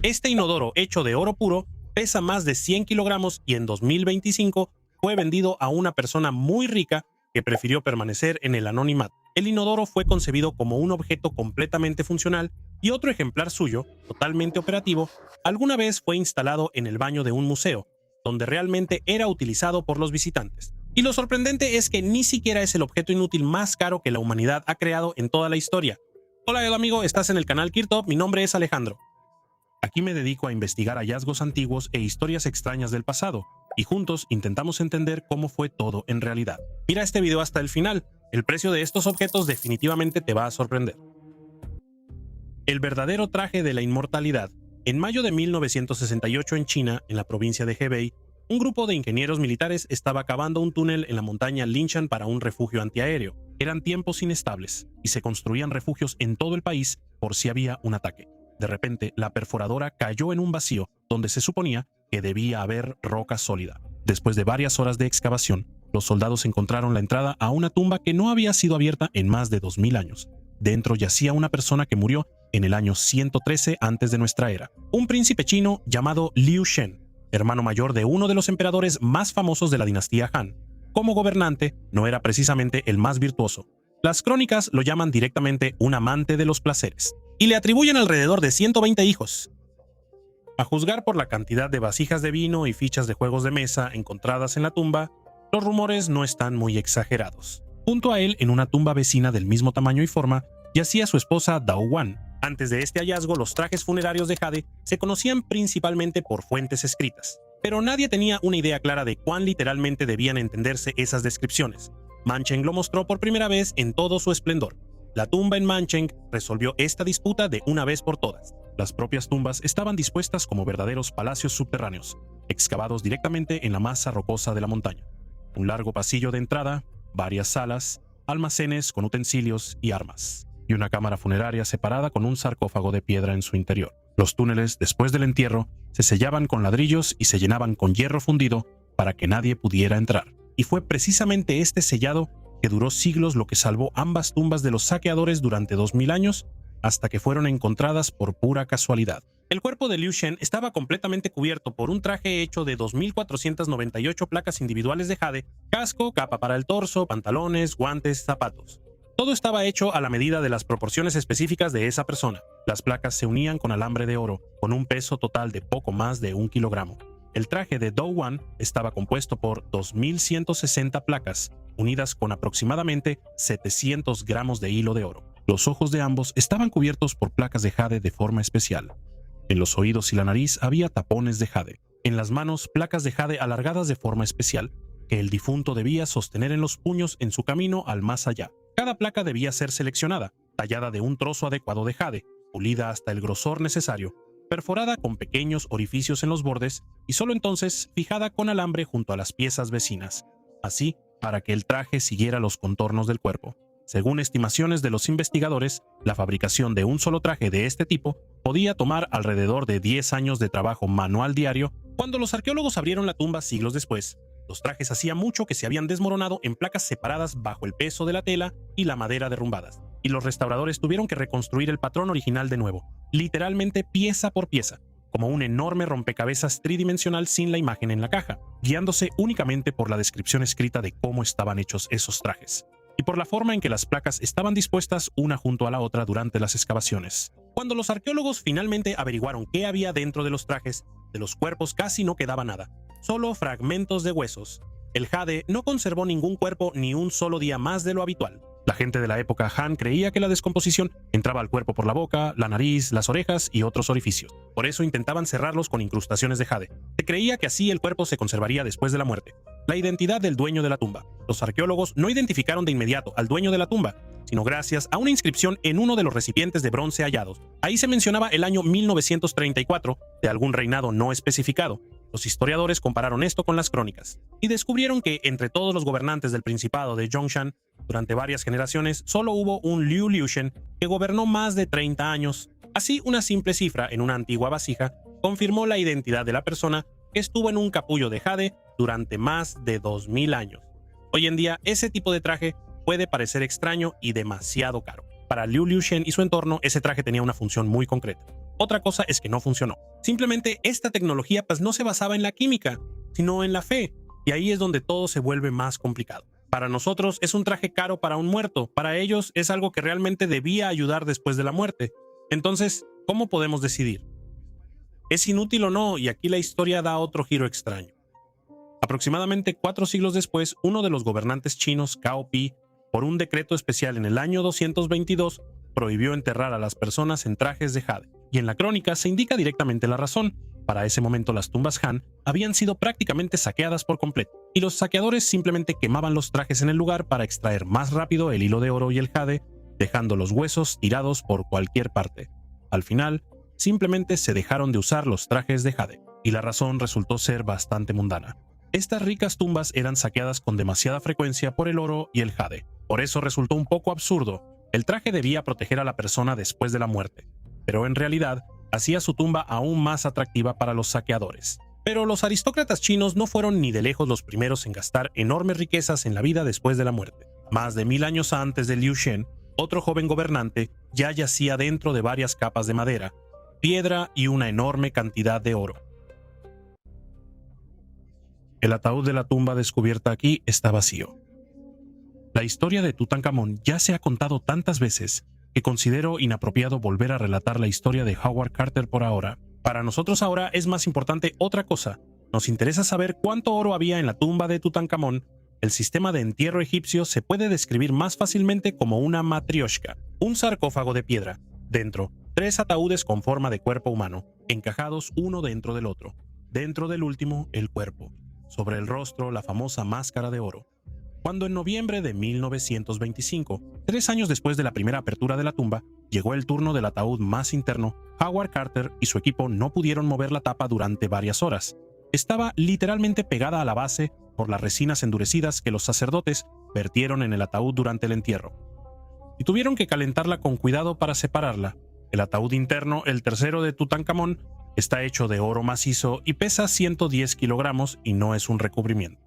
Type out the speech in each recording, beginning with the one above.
Este inodoro hecho de oro puro pesa más de 100 kilogramos y en 2025 fue vendido a una persona muy rica que prefirió permanecer en el anonimato. El inodoro fue concebido como un objeto completamente funcional y otro ejemplar suyo, totalmente operativo, alguna vez fue instalado en el baño de un museo, donde realmente era utilizado por los visitantes. Y lo sorprendente es que ni siquiera es el objeto inútil más caro que la humanidad ha creado en toda la historia. Hola amigo, estás en el canal Kirtop, mi nombre es Alejandro. Aquí me dedico a investigar hallazgos antiguos e historias extrañas del pasado, y juntos intentamos entender cómo fue todo en realidad. Mira este video hasta el final, el precio de estos objetos definitivamente te va a sorprender. El verdadero traje de la inmortalidad. En mayo de 1968 en China, en la provincia de Hebei, un grupo de ingenieros militares estaba cavando un túnel en la montaña Linshan para un refugio antiaéreo. Eran tiempos inestables y se construían refugios en todo el país por si había un ataque. De repente, la perforadora cayó en un vacío donde se suponía que debía haber roca sólida. Después de varias horas de excavación, los soldados encontraron la entrada a una tumba que no había sido abierta en más de 2000 años. Dentro yacía una persona que murió en el año 113 antes de nuestra era. Un príncipe chino llamado Liu Shen, hermano mayor de uno de los emperadores más famosos de la dinastía Han. Como gobernante, no era precisamente el más virtuoso. Las crónicas lo llaman directamente un amante de los placeres, y le atribuyen alrededor de 120 hijos. A juzgar por la cantidad de vasijas de vino y fichas de juegos de mesa encontradas en la tumba, los rumores no están muy exagerados. Junto a él, en una tumba vecina del mismo tamaño y forma, yacía su esposa Dao Wan. Antes de este hallazgo, los trajes funerarios de jade se conocían principalmente por fuentes escritas, pero nadie tenía una idea clara de cuán literalmente debían entenderse esas descripciones. Mancheng lo mostró por primera vez en todo su esplendor. La tumba en Mancheng resolvió esta disputa de una vez por todas. Las propias tumbas estaban dispuestas como verdaderos palacios subterráneos, excavados directamente en la masa rocosa de la montaña. Un largo pasillo de entrada, varias salas, almacenes con utensilios y armas, y una cámara funeraria separada con un sarcófago de piedra en su interior. Los túneles, después del entierro, se sellaban con ladrillos y se llenaban con hierro fundido para que nadie pudiera entrar. Y fue precisamente este sellado que duró siglos lo que salvó ambas tumbas de los saqueadores durante 2000 años, hasta que fueron encontradas por pura casualidad. El cuerpo de Liu Shen estaba completamente cubierto por un traje hecho de 2498 placas individuales de jade, casco, capa para el torso, pantalones, guantes, zapatos. Todo estaba hecho a la medida de las proporciones específicas de esa persona. Las placas se unían con alambre de oro, con un peso total de poco más de 1 kilogramo. El traje de Dao Wan estaba compuesto por 2160 placas, unidas con aproximadamente 700 gramos de hilo de oro. Los ojos de ambos estaban cubiertos por placas de jade de forma especial. En los oídos y la nariz había tapones de jade. En las manos, placas de jade alargadas de forma especial, que el difunto debía sostener en los puños en su camino al más allá. Cada placa debía ser seleccionada, tallada de un trozo adecuado de jade, pulida hasta el grosor necesario, perforada con pequeños orificios en los bordes y solo entonces fijada con alambre junto a las piezas vecinas, así para que el traje siguiera los contornos del cuerpo. Según estimaciones de los investigadores, la fabricación de un solo traje de este tipo podía tomar alrededor de 10 años de trabajo manual diario. Cuando los arqueólogos abrieron la tumba siglos después, los trajes hacía mucho que se habían desmoronado en placas separadas bajo el peso de la tela y la madera derrumbadas, y los restauradores tuvieron que reconstruir el patrón original de nuevo, literalmente pieza por pieza, como un enorme rompecabezas tridimensional sin la imagen en la caja, guiándose únicamente por la descripción escrita de cómo estaban hechos esos trajes, y por la forma en que las placas estaban dispuestas una junto a la otra durante las excavaciones. Cuando los arqueólogos finalmente averiguaron qué había dentro de los trajes, de los cuerpos casi no quedaba nada, solo fragmentos de huesos. El jade no conservó ningún cuerpo ni un solo día más de lo habitual. La gente de la época Han creía que la descomposición entraba al cuerpo por la boca, la nariz, las orejas y otros orificios. Por eso intentaban cerrarlos con incrustaciones de jade. Se creía que así el cuerpo se conservaría después de la muerte. La identidad del dueño de la tumba. Los arqueólogos no identificaron de inmediato al dueño de la tumba, sino gracias a una inscripción en uno de los recipientes de bronce hallados. Ahí se mencionaba el año 1934 de algún reinado no especificado. Los historiadores compararon esto con las crónicas y descubrieron que entre todos los gobernantes del Principado de Zhongshan, durante varias generaciones, solo hubo un Liu Liushen que gobernó más de 30 años. Así, una simple cifra en una antigua vasija confirmó la identidad de la persona que estuvo en un capullo de jade durante más de 2000 años. Hoy en día, ese tipo de traje puede parecer extraño y demasiado caro. Para Liu Liushen y su entorno, ese traje tenía una función muy concreta. Otra cosa es que no funcionó. Simplemente esta tecnología pues no se basaba en la química, sino en la fe, y ahí es donde todo se vuelve más complicado. Para nosotros es un traje caro para un muerto, para ellos es algo que realmente debía ayudar después de la muerte. Entonces, ¿cómo podemos decidir? ¿Es inútil o no? Y aquí la historia da otro giro extraño. Aproximadamente 4 siglos después, uno de los gobernantes chinos, Cao Pi, por un decreto especial en el año 222, prohibió enterrar a las personas en trajes de jade. Y en la crónica se indica directamente la razón. Para ese momento las tumbas Han habían sido prácticamente saqueadas por completo, y los saqueadores simplemente quemaban los trajes en el lugar para extraer más rápido el hilo de oro y el jade, dejando los huesos tirados por cualquier parte. Al final, simplemente se dejaron de usar los trajes de jade, y la razón resultó ser bastante mundana. Estas ricas tumbas eran saqueadas con demasiada frecuencia por el oro y el jade. Por eso resultó un poco absurdo. El traje debía proteger a la persona después de la muerte, pero en realidad hacía su tumba aún más atractiva para los saqueadores. Pero los aristócratas chinos no fueron ni de lejos los primeros en gastar enormes riquezas en la vida después de la muerte. Más de 1000 años antes de Liu Shen, otro joven gobernante ya yacía dentro de varias capas de madera, piedra y una enorme cantidad de oro. El ataúd de la tumba descubierta aquí está vacío. La historia de Tutankamón ya se ha contado tantas veces que considero inapropiado volver a relatar la historia de Howard Carter por ahora. Para nosotros ahora es más importante otra cosa. Nos interesa saber cuánto oro había en la tumba de Tutankamón. El sistema de entierro egipcio se puede describir más fácilmente como una matrioshka, un sarcófago de piedra. Dentro, 3 ataúdes con forma de cuerpo humano, encajados uno dentro del otro. Dentro del último, el cuerpo. Sobre el rostro, la famosa máscara de oro. Cuando en noviembre de 1925, 3 años después de la primera apertura de la tumba, llegó el turno del ataúd más interno, Howard Carter y su equipo no pudieron mover la tapa durante varias horas. Estaba literalmente pegada a la base por las resinas endurecidas que los sacerdotes vertieron en el ataúd durante el entierro. Y tuvieron que calentarla con cuidado para separarla. El ataúd interno, el tercero de Tutankamón, está hecho de oro macizo y pesa 110 kilogramos y no es un recubrimiento.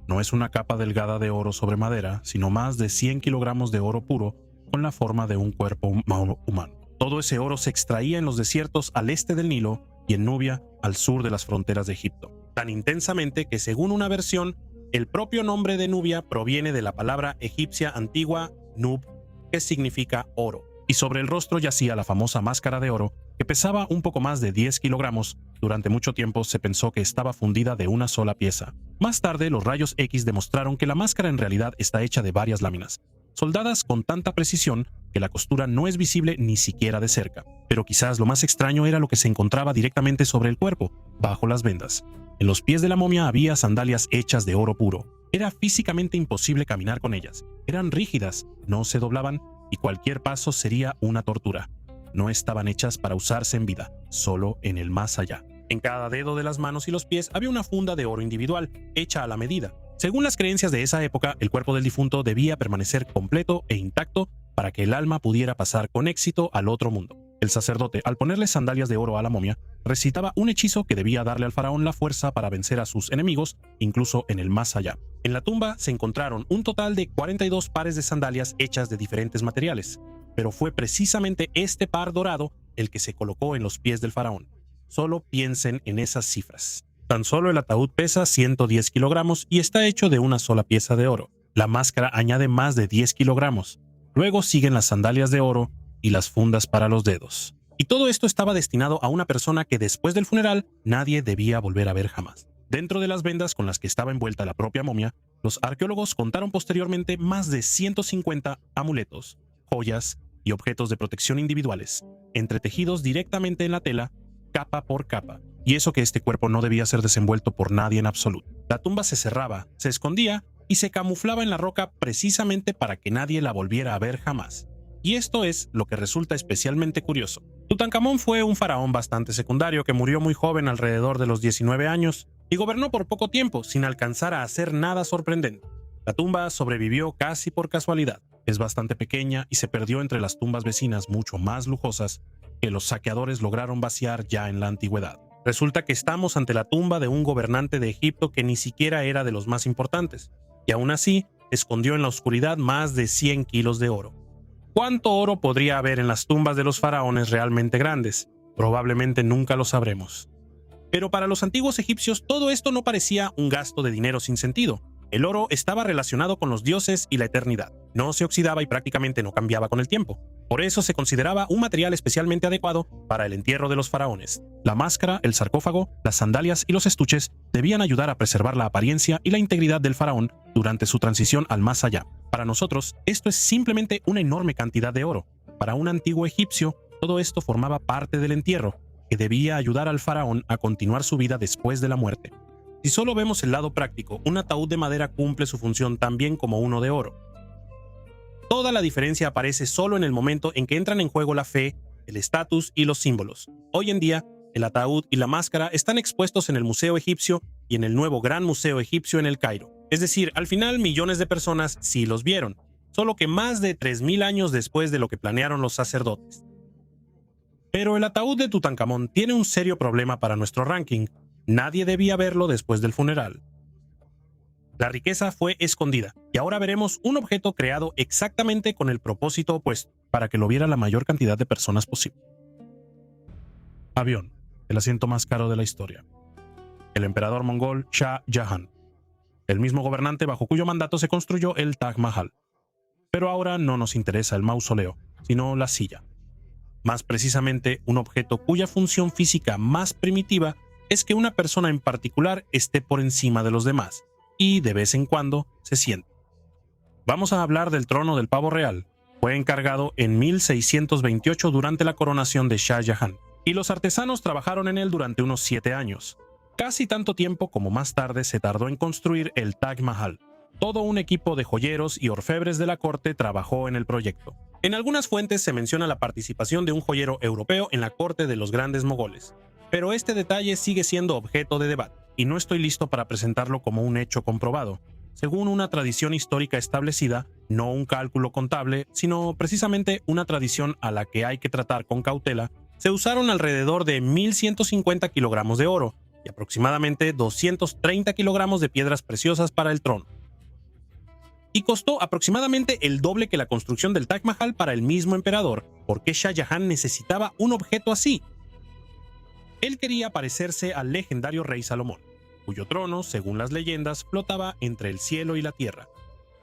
No es una capa delgada de oro sobre madera, sino más de 100 kilogramos de oro puro con la forma de un cuerpo humano. Todo ese oro se extraía en los desiertos al este del Nilo y en Nubia, al sur de las fronteras de Egipto. Tan intensamente que, según una versión, el propio nombre de Nubia proviene de la palabra egipcia antigua Nub, que significa oro. Y sobre el rostro yacía la famosa máscara de oro, que pesaba un poco más de 10 kilogramos. Durante mucho tiempo se pensó que estaba fundida de una sola pieza. Más tarde, los rayos X demostraron que la máscara en realidad está hecha de varias láminas, soldadas con tanta precisión que la costura no es visible ni siquiera de cerca. Pero quizás lo más extraño era lo que se encontraba directamente sobre el cuerpo, bajo las vendas. En los pies de la momia había sandalias hechas de oro puro. Era físicamente imposible caminar con ellas. Eran rígidas, no se doblaban y cualquier paso sería una tortura. No estaban hechas para usarse en vida, solo en el más allá. En cada dedo de las manos y los pies había una funda de oro individual, hecha a la medida. Según las creencias de esa época, el cuerpo del difunto debía permanecer completo e intacto para que el alma pudiera pasar con éxito al otro mundo. El sacerdote, al ponerle sandalias de oro a la momia, recitaba un hechizo que debía darle al faraón la fuerza para vencer a sus enemigos, incluso en el más allá. En la tumba se encontraron un total de 42 pares de sandalias hechas de diferentes materiales, pero fue precisamente este par dorado el que se colocó en los pies del faraón. Solo piensen en esas cifras. Tan solo el ataúd pesa 110 kilogramos y está hecho de una sola pieza de oro. La máscara añade más de 10 kilogramos. Luego siguen las sandalias de oro y las fundas para los dedos. Y todo esto estaba destinado a una persona que después del funeral nadie debía volver a ver jamás. Dentro de las vendas con las que estaba envuelta la propia momia, los arqueólogos contaron posteriormente más de 150 amuletos, joyas y objetos de protección individuales, entretejidos directamente en la tela, capa por capa. Y eso que este cuerpo no debía ser desenvuelto por nadie en absoluto. La tumba se cerraba, se escondía y se camuflaba en la roca precisamente para que nadie la volviera a ver jamás. Y esto es lo que resulta especialmente curioso. Tutankamón fue un faraón bastante secundario que murió muy joven, alrededor de los 19 años, y gobernó por poco tiempo sin alcanzar a hacer nada sorprendente. La tumba sobrevivió casi por casualidad. Es bastante pequeña y se perdió entre las tumbas vecinas mucho más lujosas que los saqueadores lograron vaciar ya en la antigüedad. Resulta que estamos ante la tumba de un gobernante de Egipto que ni siquiera era de los más importantes, y aún así escondió en la oscuridad más de 100 kilos de oro. ¿Cuánto oro podría haber en las tumbas de los faraones realmente grandes? Probablemente nunca lo sabremos. Pero para los antiguos egipcios todo esto no parecía un gasto de dinero sin sentido. El oro estaba relacionado con los dioses y la eternidad. No se oxidaba y prácticamente no cambiaba con el tiempo. Por eso se consideraba un material especialmente adecuado para el entierro de los faraones. La máscara, el sarcófago, las sandalias y los estuches debían ayudar a preservar la apariencia y la integridad del faraón durante su transición al más allá. Para nosotros, esto es simplemente una enorme cantidad de oro. Para un antiguo egipcio, todo esto formaba parte del entierro, que debía ayudar al faraón a continuar su vida después de la muerte. Si solo vemos el lado práctico, un ataúd de madera cumple su función tan bien como uno de oro. Toda la diferencia aparece solo en el momento en que entran en juego la fe, el estatus y los símbolos. Hoy en día, el ataúd y la máscara están expuestos en el Museo Egipcio y en el nuevo Gran Museo Egipcio en El Cairo. Es decir, al final millones de personas sí los vieron, solo que más de 3000 años después de lo que planearon los sacerdotes. Pero el ataúd de Tutankamón tiene un serio problema para nuestro ranking. Nadie debía verlo después del funeral. La riqueza fue escondida, y ahora veremos un objeto creado exactamente con el propósito opuesto, para que lo viera la mayor cantidad de personas posible. Avión, el asiento más caro de la historia. El emperador mongol Shah Jahan, el mismo gobernante bajo cuyo mandato se construyó el Taj Mahal. Pero ahora no nos interesa el mausoleo, sino la silla. Más precisamente, un objeto cuya función física más primitiva es que una persona en particular esté por encima de los demás, y de vez en cuando se siente. Vamos a hablar del trono del pavo real. Fue encargado en 1628 durante la coronación de Shah Jahan, y los artesanos trabajaron en él durante unos 7 años. Casi tanto tiempo como más tarde se tardó en construir el Taj Mahal. Todo un equipo de joyeros y orfebres de la corte trabajó en el proyecto. En algunas fuentes se menciona la participación de un joyero europeo en la corte de los grandes mogoles, pero este detalle sigue siendo objeto de debate, y no estoy listo para presentarlo como un hecho comprobado. Según una tradición histórica establecida, no un cálculo contable, sino precisamente una tradición a la que hay que tratar con cautela, se usaron alrededor de 1150 kilogramos de oro y aproximadamente 230 kilogramos de piedras preciosas para el trono. Y costó aproximadamente el doble que la construcción del Taj Mahal para el mismo emperador. ¿Por qué Shah Jahan necesitaba un objeto así? Él quería parecerse al legendario rey Salomón, cuyo trono, según las leyendas, flotaba entre el cielo y la tierra.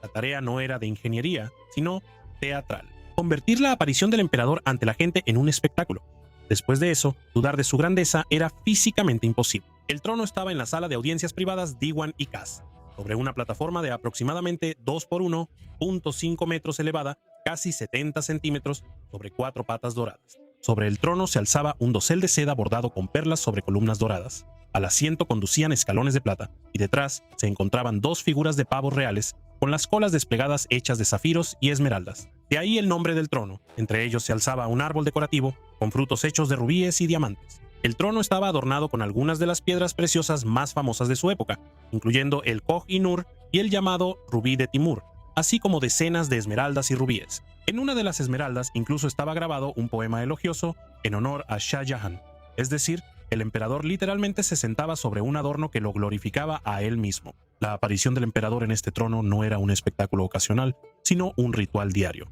La tarea no era de ingeniería, sino teatral. Convertir la aparición del emperador ante la gente en un espectáculo. Después de eso, dudar de su grandeza era físicamente imposible. El trono estaba en la sala de audiencias privadas Diwan y Qas, sobre una plataforma de aproximadamente 2 por 1.5 metros elevada, casi 70 centímetros, sobre 4 patas doradas. Sobre el trono se alzaba un dosel de seda bordado con perlas sobre columnas doradas. Al asiento conducían escalones de plata, y detrás se encontraban 2 figuras de pavos reales, con las colas desplegadas hechas de zafiros y esmeraldas. De ahí el nombre del trono. Entre ellos se alzaba un árbol decorativo, con frutos hechos de rubíes y diamantes. El trono estaba adornado con algunas de las piedras preciosas más famosas de su época, incluyendo el Koh-i-Noor y el llamado Rubí de Timur, así como decenas de esmeraldas y rubíes. En una de las esmeraldas incluso estaba grabado un poema elogioso en honor a Shah Jahan, es decir, el emperador literalmente se sentaba sobre un adorno que lo glorificaba a él mismo. La aparición del emperador en este trono no era un espectáculo ocasional, sino un ritual diario.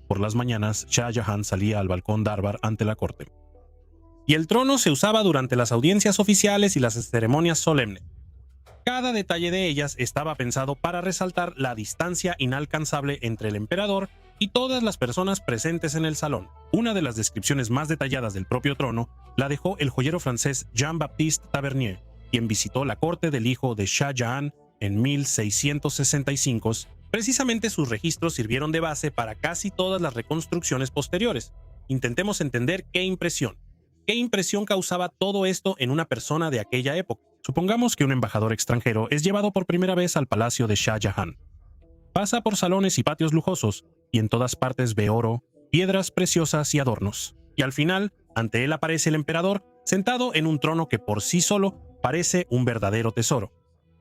Por las mañanas, Shah Jahan salía al balcón Darbar ante la corte. Y el trono se usaba durante las audiencias oficiales y las ceremonias solemnes. Cada detalle de ellas estaba pensado para resaltar la distancia inalcanzable entre el emperador y todas las personas presentes en el salón. Una de las descripciones más detalladas del propio trono la dejó el joyero francés Jean-Baptiste Tavernier, quien visitó la corte del hijo de Shah Jahan en 1665. Precisamente sus registros sirvieron de base para casi todas las reconstrucciones posteriores. Intentemos entender qué impresión causaba todo esto en una persona de aquella época. Supongamos que un embajador extranjero es llevado por primera vez al palacio de Shah Jahan. Pasa por salones y patios lujosos, y en todas partes ve oro, piedras preciosas y adornos. Y al final, ante él aparece el emperador, sentado en un trono que por sí solo parece un verdadero tesoro.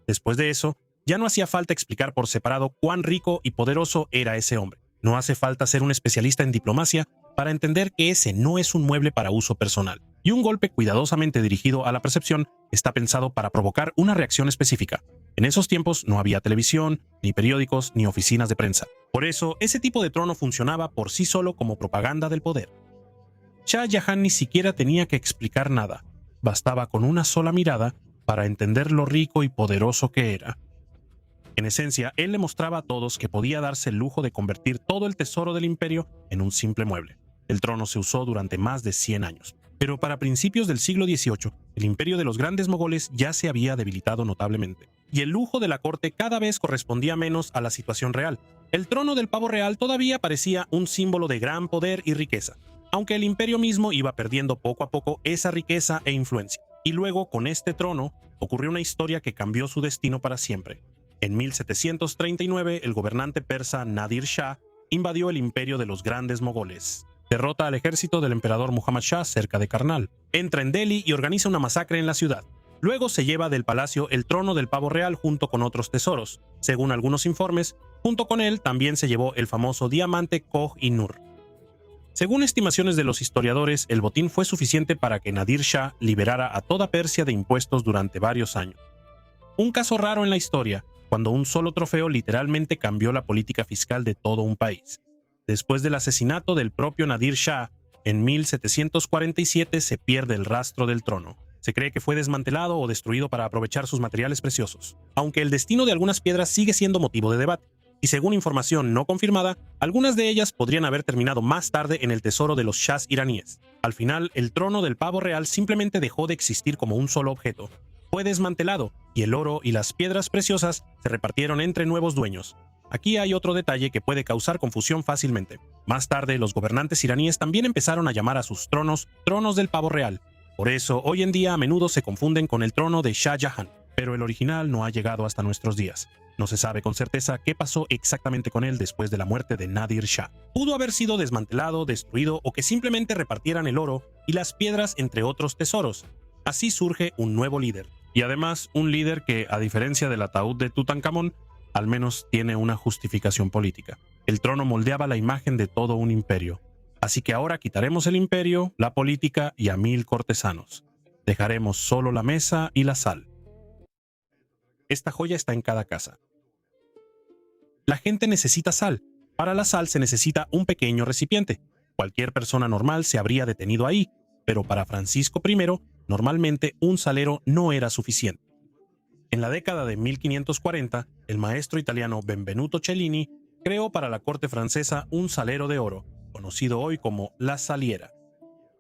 Después de eso, ya no hacía falta explicar por separado cuán rico y poderoso era ese hombre. No hace falta ser un especialista en diplomacia para entender que ese no es un mueble para uso personal, y un golpe cuidadosamente dirigido a la percepción está pensado para provocar una reacción específica. En esos tiempos no había televisión, ni periódicos, ni oficinas de prensa. Por eso, ese tipo de trono funcionaba por sí solo como propaganda del poder. Shah Jahan ni siquiera tenía que explicar nada. Bastaba con una sola mirada para entender lo rico y poderoso que era. En esencia, él le mostraba a todos que podía darse el lujo de convertir todo el tesoro del imperio en un simple mueble. El trono se usó durante más de 100 años. Pero para principios del siglo XVIII, el imperio de los grandes mogoles ya se había debilitado notablemente. Y el lujo de la corte cada vez correspondía menos a la situación real. El trono del pavo real todavía parecía un símbolo de gran poder y riqueza, aunque el imperio mismo iba perdiendo poco a poco esa riqueza e influencia. Y luego, con este trono, ocurrió una historia que cambió su destino para siempre. En 1739, el gobernante persa Nadir Shah invadió el imperio de los grandes mogoles. Derrota al ejército del emperador Muhammad Shah cerca de Karnal. Entra en Delhi y organiza una masacre en la ciudad. Luego se lleva del palacio el trono del pavo real junto con otros tesoros. Según algunos informes, junto con él también se llevó el famoso diamante Koh-i-Noor. Según estimaciones de los historiadores, el botín fue suficiente para que Nadir Shah liberara a toda Persia de impuestos durante varios años. Un caso raro en la historia, cuando un solo trofeo literalmente cambió la política fiscal de todo un país. Después del asesinato del propio Nadir Shah, en 1747 se pierde el rastro del trono. Se cree que fue desmantelado o destruido para aprovechar sus materiales preciosos, aunque el destino de algunas piedras sigue siendo motivo de debate, y según información no confirmada, algunas de ellas podrían haber terminado más tarde en el tesoro de los shahs iraníes. Al final, el trono del pavo real simplemente dejó de existir como un solo objeto. Fue desmantelado, y el oro y las piedras preciosas se repartieron entre nuevos dueños. Aquí hay otro detalle que puede causar confusión fácilmente. Más tarde, los gobernantes iraníes también empezaron a llamar a sus tronos tronos del pavo real. Por eso, hoy en día a menudo se confunden con el trono de Shah Jahan, pero el original no ha llegado hasta nuestros días. No se sabe con certeza qué pasó exactamente con él después de la muerte de Nadir Shah. Pudo haber sido desmantelado, destruido o que simplemente repartieran el oro y las piedras entre otros tesoros. Así surge un nuevo líder. Y además, un líder que, a diferencia del ataúd de Tutankamón, al menos tiene una justificación política. El trono moldeaba la imagen de todo un imperio. Así que ahora quitaremos el imperio, la política y a 1000 cortesanos. Dejaremos solo la mesa y la sal. Esta joya está en cada casa. La gente necesita sal. Para la sal se necesita un pequeño recipiente. Cualquier persona normal se habría detenido ahí, pero para Francisco I, normalmente un salero no era suficiente. En la década de 1540, el maestro italiano Benvenuto Cellini creó para la corte francesa un salero de oro, conocido hoy como la saliera.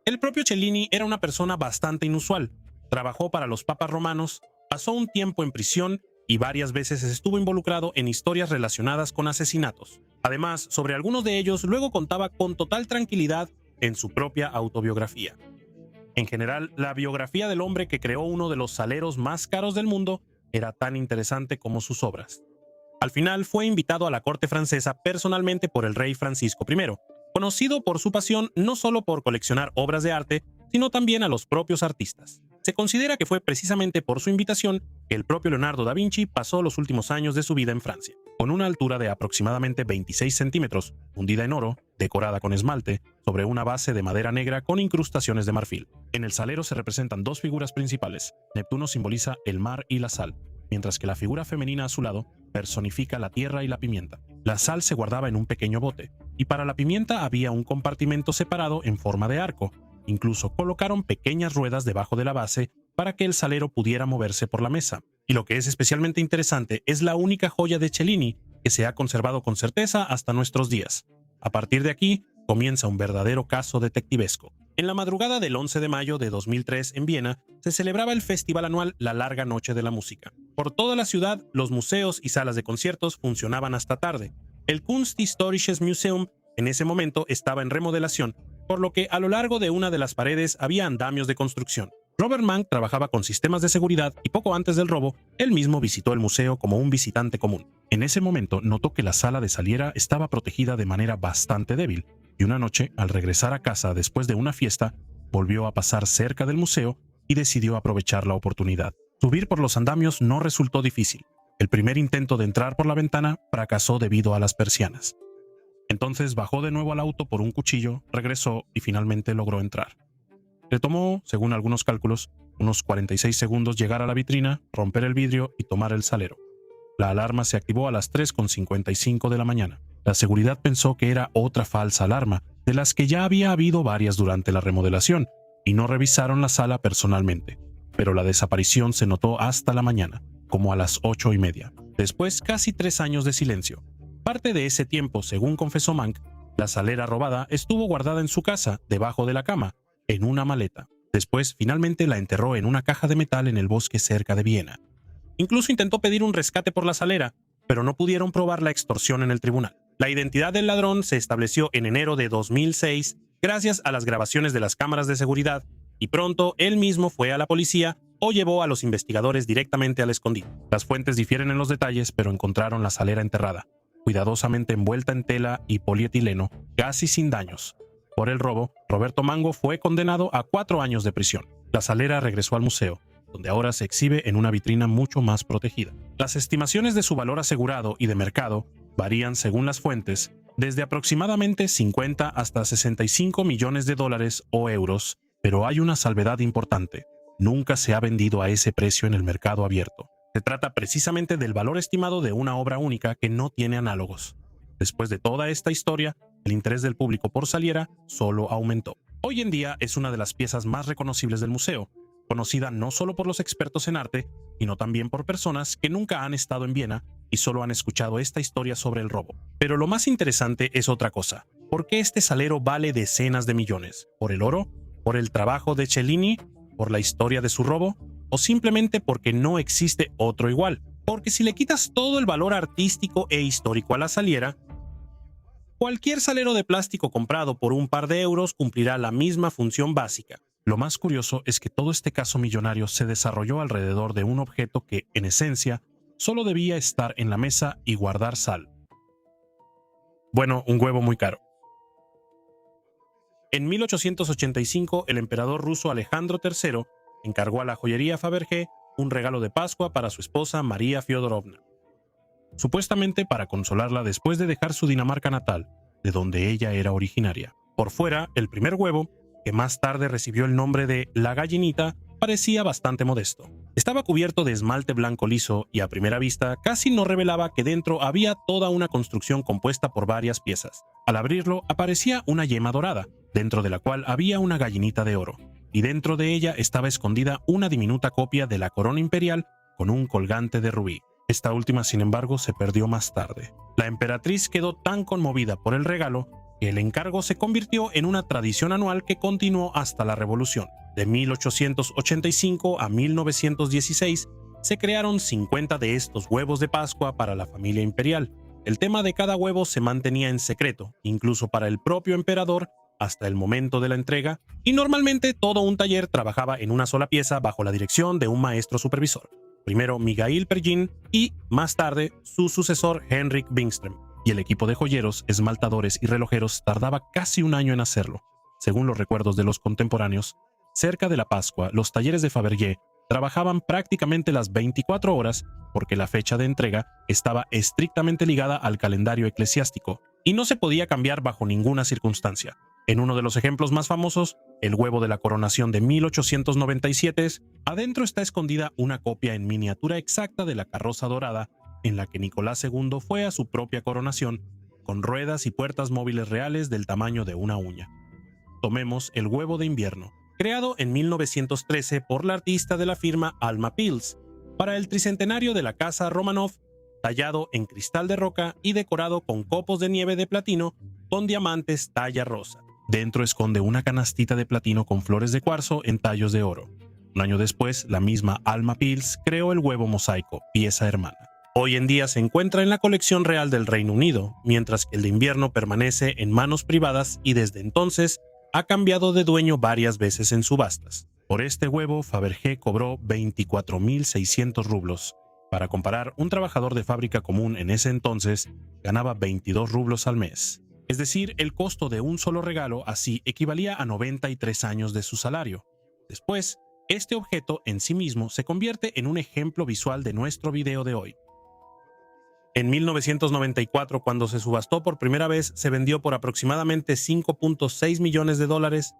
El propio Cellini era una persona bastante inusual. Trabajó para los papas romanos, pasó un tiempo en prisión y varias veces estuvo involucrado en historias relacionadas con asesinatos. Además, sobre algunos de ellos luego contaba con total tranquilidad en su propia autobiografía. En general, la biografía del hombre que creó uno de los saleros más caros del mundo era tan interesante como sus obras. Al final fue invitado a la corte francesa personalmente por el rey Francisco I, conocido por su pasión no solo por coleccionar obras de arte, sino también a los propios artistas. Se considera que fue precisamente por su invitación que el propio Leonardo da Vinci pasó los últimos años de su vida en Francia. Con una altura de aproximadamente 26 centímetros, fundida en oro, decorada con esmalte, sobre una base de madera negra con incrustaciones de marfil. En el salero se representan dos figuras principales. Neptuno simboliza el mar y la sal, mientras que la figura femenina a su lado personifica la tierra y la pimienta. La sal se guardaba en un pequeño bote, y para la pimienta había un compartimento separado en forma de arco. Incluso colocaron pequeñas ruedas debajo de la base para que el salero pudiera moverse por la mesa. Y lo que es especialmente interesante es la única joya de Cellini que se ha conservado con certeza hasta nuestros días. A partir de aquí, comienza un verdadero caso detectivesco. En la madrugada del 11 de mayo de 2003 en Viena, se celebraba el festival anual La Larga Noche de la Música. Por toda la ciudad, los museos y salas de conciertos funcionaban hasta tarde. El Kunsthistorisches Museum en ese momento estaba en remodelación, por lo que a lo largo de una de las paredes había andamios de construcción. Robert Mann trabajaba con sistemas de seguridad y poco antes del robo, él mismo visitó el museo como un visitante común. En ese momento notó que la sala de saliera estaba protegida de manera bastante débil, y una noche, al regresar a casa después de una fiesta, volvió a pasar cerca del museo y decidió aprovechar la oportunidad. Subir por los andamios no resultó difícil. El primer intento de entrar por la ventana fracasó debido a las persianas. Entonces bajó de nuevo al auto por un cuchillo, regresó y finalmente logró entrar. Le tomó, según algunos cálculos, unos 46 segundos llegar a la vitrina, romper el vidrio y tomar el salero. La alarma se activó a las 3:55 de la mañana. La seguridad pensó que era otra falsa alarma, de las que ya había habido varias durante la remodelación, y no revisaron la sala personalmente. Pero la desaparición se notó hasta la mañana, como a las 8:30. Después, casi 3 años de silencio. Parte de ese tiempo, según confesó Mank, la salera robada estuvo guardada en su casa, debajo de la cama, en una maleta. Después, finalmente la enterró en una caja de metal en el bosque cerca de Viena. Incluso intentó pedir un rescate por la salera, pero no pudieron probar la extorsión en el tribunal. La identidad del ladrón se estableció en enero de 2006 gracias a las grabaciones de las cámaras de seguridad, y pronto él mismo fue a la policía o llevó a los investigadores directamente al escondite. Las fuentes difieren en los detalles, pero encontraron la salera enterrada, cuidadosamente envuelta en tela y polietileno, casi sin daños. Por el robo, Roberto Mango fue condenado a 4 años de prisión. La salera regresó al museo, donde ahora se exhibe en una vitrina mucho más protegida. Las estimaciones de su valor asegurado y de mercado varían según las fuentes, desde aproximadamente 50 hasta 65 millones de dólares o euros, pero hay una salvedad importante: nunca se ha vendido a ese precio en el mercado abierto. Se trata precisamente del valor estimado de una obra única que no tiene análogos. Después de toda esta historia, el interés del público por Saliera solo aumentó. Hoy en día es una de las piezas más reconocibles del museo, conocida no solo por los expertos en arte, sino también por personas que nunca han estado en Viena y solo han escuchado esta historia sobre el robo. Pero lo más interesante es otra cosa. ¿Por qué este salero vale decenas de millones? ¿Por el oro? ¿Por el trabajo de Cellini? ¿Por la historia de su robo? ¿O simplemente porque no existe otro igual? Porque si le quitas todo el valor artístico e histórico a la saliera, cualquier salero de plástico comprado por un par de euros cumplirá la misma función básica. Lo más curioso es que todo este caso millonario se desarrolló alrededor de un objeto que, en esencia, solo debía estar en la mesa y guardar sal. Bueno, un huevo muy caro. En 1885, el emperador ruso Alejandro III encargó a la joyería Fabergé un regalo de Pascua para su esposa María Fiodorovna, supuestamente para consolarla después de dejar su Dinamarca natal, de donde ella era originaria. Por fuera, el primer huevo, que más tarde recibió el nombre de La Gallinita, parecía bastante modesto. Estaba cubierto de esmalte blanco liso y a primera vista casi no revelaba que dentro había toda una construcción compuesta por varias piezas. Al abrirlo aparecía una yema dorada, dentro de la cual había una gallinita de oro, y dentro de ella estaba escondida una diminuta copia de la corona imperial con un colgante de rubí. Esta última, sin embargo, se perdió más tarde. La emperatriz quedó tan conmovida por el regalo que el encargo se convirtió en una tradición anual que continuó hasta la Revolución. De 1885 a 1916 se crearon 50 de estos huevos de Pascua para la familia imperial. El tema de cada huevo se mantenía en secreto, incluso para el propio emperador, hasta el momento de la entrega, y normalmente todo un taller trabajaba en una sola pieza bajo la dirección de un maestro supervisor. Primero Migail Pergin y, más tarde, su sucesor Henrik Wingström. Y el equipo de joyeros, esmaltadores y relojeros tardaba casi un año en hacerlo. Según los recuerdos de los contemporáneos, cerca de la Pascua, los talleres de Fabergé trabajaban prácticamente las 24 horas porque la fecha de entrega estaba estrictamente ligada al calendario eclesiástico y no se podía cambiar bajo ninguna circunstancia. En uno de los ejemplos más famosos, el huevo de la coronación de 1897, adentro está escondida una copia en miniatura exacta de la carroza dorada en la que Nicolás II fue a su propia coronación, con ruedas y puertas móviles reales del tamaño de una uña. Tomemos el huevo de invierno, creado en 1913 por la artista de la firma Alma Pils, para el tricentenario de la casa Romanov, tallado en cristal de roca y decorado con copos de nieve de platino con diamantes talla rosa. Dentro esconde una canastita de platino con flores de cuarzo en tallos de oro. Un año después, la misma Alma Pils creó el huevo mosaico, pieza hermana. Hoy en día se encuentra en la colección real del Reino Unido, mientras que el de invierno permanece en manos privadas y desde entonces ha cambiado de dueño varias veces en subastas. Por este huevo, Fabergé cobró 24.600 rublos. Para comparar, un trabajador de fábrica común en ese entonces ganaba 22 rublos al mes. Es decir, el costo de un solo regalo así equivalía a 93 años de su salario. Después, este objeto en sí mismo se convierte en un ejemplo visual de nuestro video de hoy. En 1994, cuando se subastó por primera vez, se vendió por aproximadamente 5.6 millones de dólares.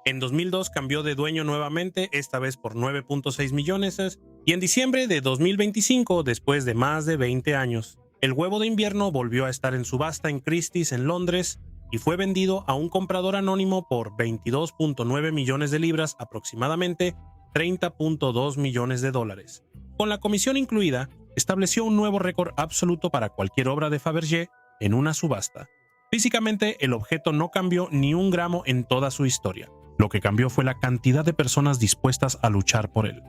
En 2002 cambió de dueño nuevamente, esta vez por 9.6 millones, y en diciembre de 2025, después de más de 20 años, el huevo de invierno volvió a estar en subasta en Christie's en Londres y fue vendido a un comprador anónimo por 22.9 millones de libras, aproximadamente 30.2 millones de dólares. Con la comisión incluida, estableció un nuevo récord absoluto para cualquier obra de Fabergé en una subasta. Físicamente, el objeto no cambió ni un gramo en toda su historia. Lo que cambió fue la cantidad de personas dispuestas a luchar por él.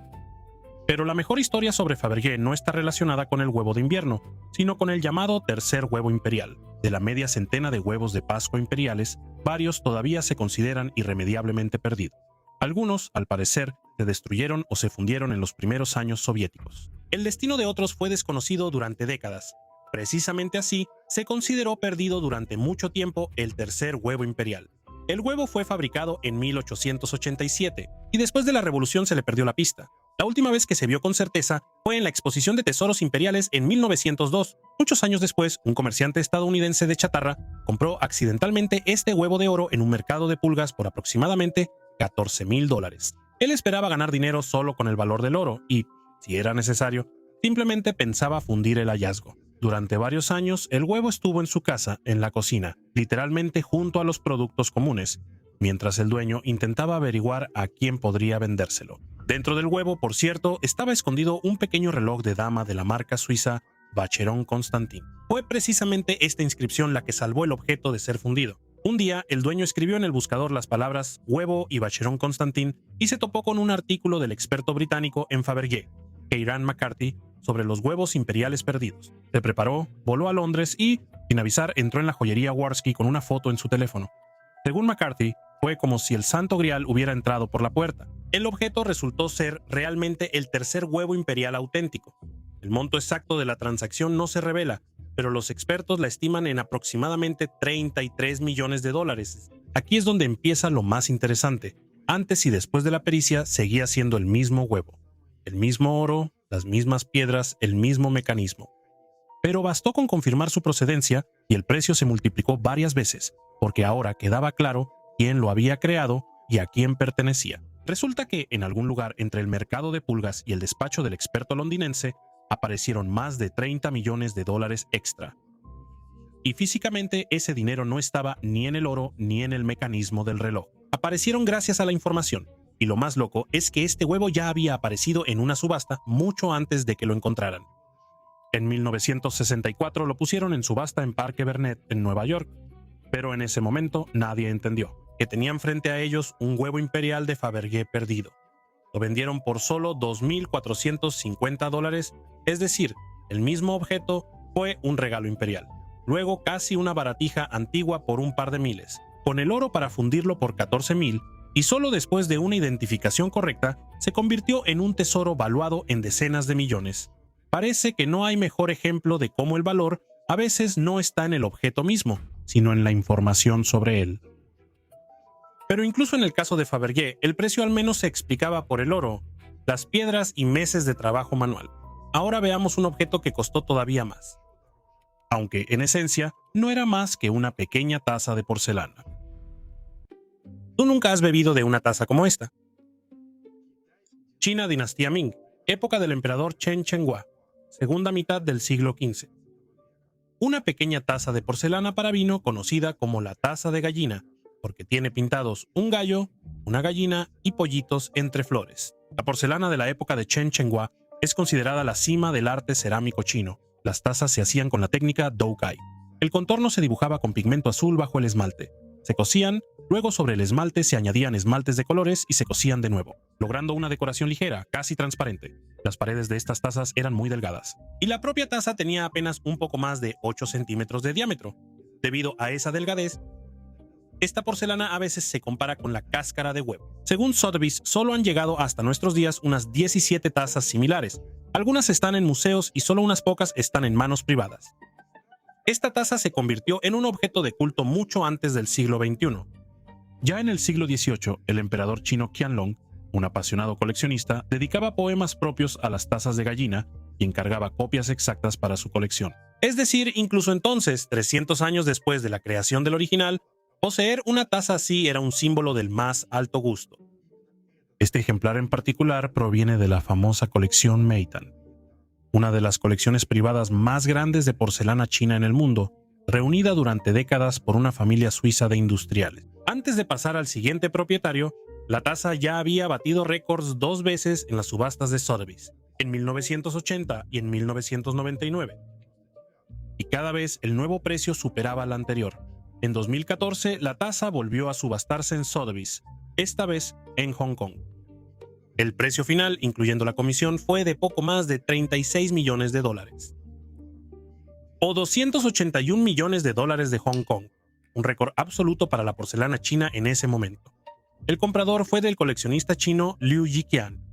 Pero la mejor historia sobre Fabergé no está relacionada con el huevo de invierno, sino con el llamado tercer huevo imperial. De la media centena de huevos de Pascua imperiales, varios todavía se consideran irremediablemente perdidos. Algunos, al parecer, se destruyeron o se fundieron en los primeros años soviéticos. El destino de otros fue desconocido durante décadas. Precisamente así, se consideró perdido durante mucho tiempo el tercer huevo imperial. El huevo fue fabricado en 1887 y después de la revolución se le perdió la pista. La última vez que se vio con certeza fue en la Exposición de Tesoros Imperiales en 1902. Muchos años después, un comerciante estadounidense de chatarra compró accidentalmente este huevo de oro en un mercado de pulgas por aproximadamente $14,000. Él esperaba ganar dinero solo con el valor del oro y, si era necesario, simplemente pensaba fundir el hallazgo. Durante varios años, el huevo estuvo en su casa, en la cocina, literalmente junto a los productos comunes, mientras el dueño intentaba averiguar a quién podría vendérselo. Dentro del huevo, por cierto, estaba escondido un pequeño reloj de dama de la marca suiza Vacheron Constantin. Fue precisamente esta inscripción la que salvó el objeto de ser fundido. Un día, el dueño escribió en el buscador las palabras huevo y Vacheron Constantin y se topó con un artículo del experto británico en Fabergé, Kieran McCarthy, sobre los huevos imperiales perdidos. Se preparó, voló a Londres y, sin avisar, entró en la joyería Warsky con una foto en su teléfono. Según McCarthy, fue como si el Santo Grial hubiera entrado por la puerta. El objeto resultó ser realmente el tercer huevo imperial auténtico. El monto exacto de la transacción no se revela, pero los expertos la estiman en aproximadamente $33 millones. Aquí es donde empieza lo más interesante. Antes y después de la pericia seguía siendo el mismo huevo. El mismo oro, las mismas piedras, el mismo mecanismo. Pero bastó con confirmar su procedencia y el precio se multiplicó varias veces, porque ahora quedaba claro quién lo había creado y a quién pertenecía. Resulta que en algún lugar entre el mercado de pulgas y el despacho del experto londinense aparecieron más de $30 millones extra. Y físicamente ese dinero no estaba ni en el oro ni en el mecanismo del reloj. Aparecieron gracias a la información. Y lo más loco es que este huevo ya había aparecido en una subasta mucho antes de que lo encontraran. En 1964 lo pusieron en subasta en Parque Bernet, en Nueva York. Pero en ese momento nadie entendió que tenían frente a ellos un huevo imperial de Fabergé perdido. Lo vendieron por solo $2,450, es decir, el mismo objeto fue un regalo imperial. Luego casi una baratija antigua por un par de miles, con el oro para fundirlo por $14,000, y solo después de una identificación correcta se convirtió en un tesoro valuado en decenas de millones. Parece que no hay mejor ejemplo de cómo el valor a veces no está en el objeto mismo, sino en la información sobre él. Pero incluso en el caso de Fabergé, el precio al menos se explicaba por el oro, las piedras y meses de trabajo manual. Ahora veamos un objeto que costó todavía más. Aunque, en esencia, no era más que una pequeña taza de porcelana. Tú nunca has bebido de una taza como esta. China dinastía Ming, época del emperador Chen Chenghua, segunda mitad del siglo XV. Una pequeña taza de porcelana para vino conocida como la taza de gallina, porque tiene pintados un gallo, una gallina y pollitos entre flores. La porcelana de la época de Chen Chenghua es considerada la cima del arte cerámico chino. Las tazas se hacían con la técnica Doukai. El contorno se dibujaba con pigmento azul bajo el esmalte. Se cocían, luego sobre el esmalte se añadían esmaltes de colores y se cocían de nuevo, logrando una decoración ligera, casi transparente. Las paredes de estas tazas eran muy delgadas. Y la propia taza tenía apenas un poco más de 8 centímetros de diámetro. Debido a esa delgadez, esta porcelana a veces se compara con la cáscara de huevo. Según Sotheby's, solo han llegado hasta nuestros días unas 17 tazas similares. Algunas están en museos y solo unas pocas están en manos privadas. Esta taza se convirtió en un objeto de culto mucho antes del siglo XXI. Ya en el siglo XVIII, el emperador chino Qianlong, un apasionado coleccionista, dedicaba poemas propios a las tazas de gallina y encargaba copias exactas para su colección. Es decir, incluso entonces, 300 años después de la creación del original, poseer una taza así era un símbolo del más alto gusto. Este ejemplar en particular proviene de la famosa colección Meitan, una de las colecciones privadas más grandes de porcelana china en el mundo, reunida durante décadas por una familia suiza de industriales. Antes de pasar al siguiente propietario, la taza ya había batido récords 2 veces en las subastas de Sotheby's, en 1980 y en 1999. Y cada vez el nuevo precio superaba al anterior. En 2014, la taza volvió a subastarse en Sotheby's, esta vez en Hong Kong. El precio final, incluyendo la comisión, fue de poco más de 36 millones de dólares. O 281 millones de dólares de Hong Kong, un récord absoluto para la porcelana china en ese momento. El comprador fue del coleccionista chino Liu Yiqian.